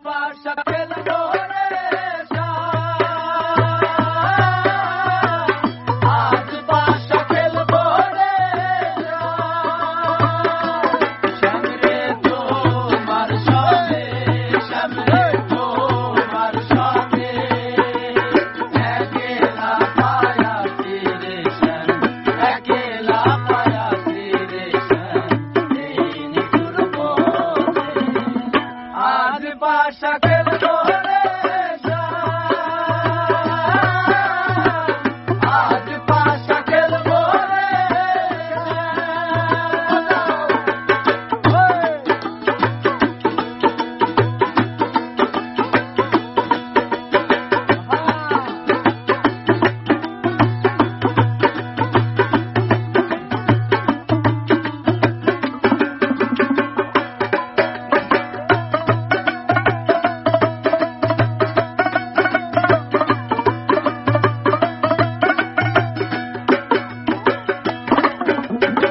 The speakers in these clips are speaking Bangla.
পাশা খেলবো রে আজ পাশা খেলবো রে সামনে তোমার সঙ্গে সামনে তোমার সঙ্গে একলা পায়া ফিরে একলা পায়া ফিরে এই নিগুর পথে আজ পাশা খেলবো রে আজ পাশা খেলবো রে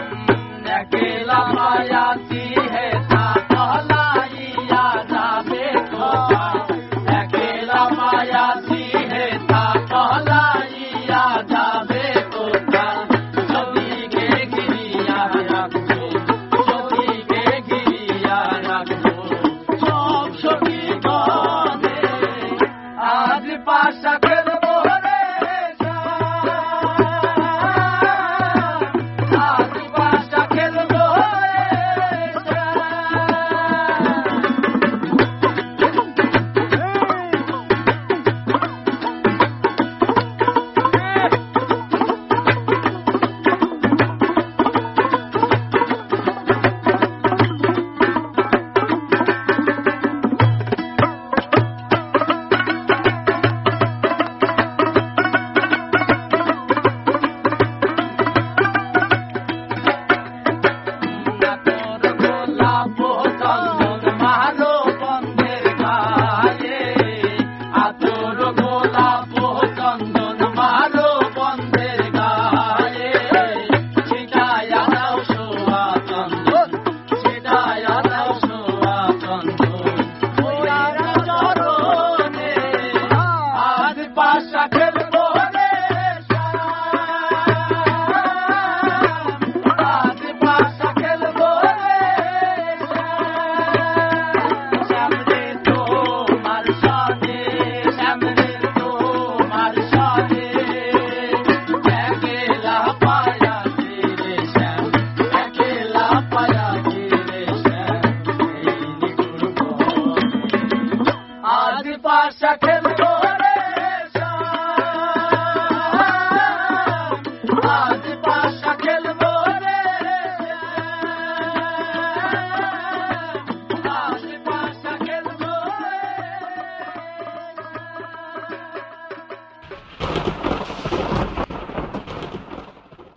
अकेला पायाती है कहलाइया जाबे तो अकेला पायाती है कहलाइया जाबे तो सदी के गिरिया रखो सदी के गिरिया रखो सब सखी गाने आज पाशा खेलबो रे आज पाशा खेलबो पाशा खेलबो रे आज पाशा खेलबो रे सामने তোমার সঙ্গে সামনে তোমার সঙ্গে একলা পায়া ফিরে একলা পায়া ফিরে এই নিগুর পথে আজ পাশা খেলবো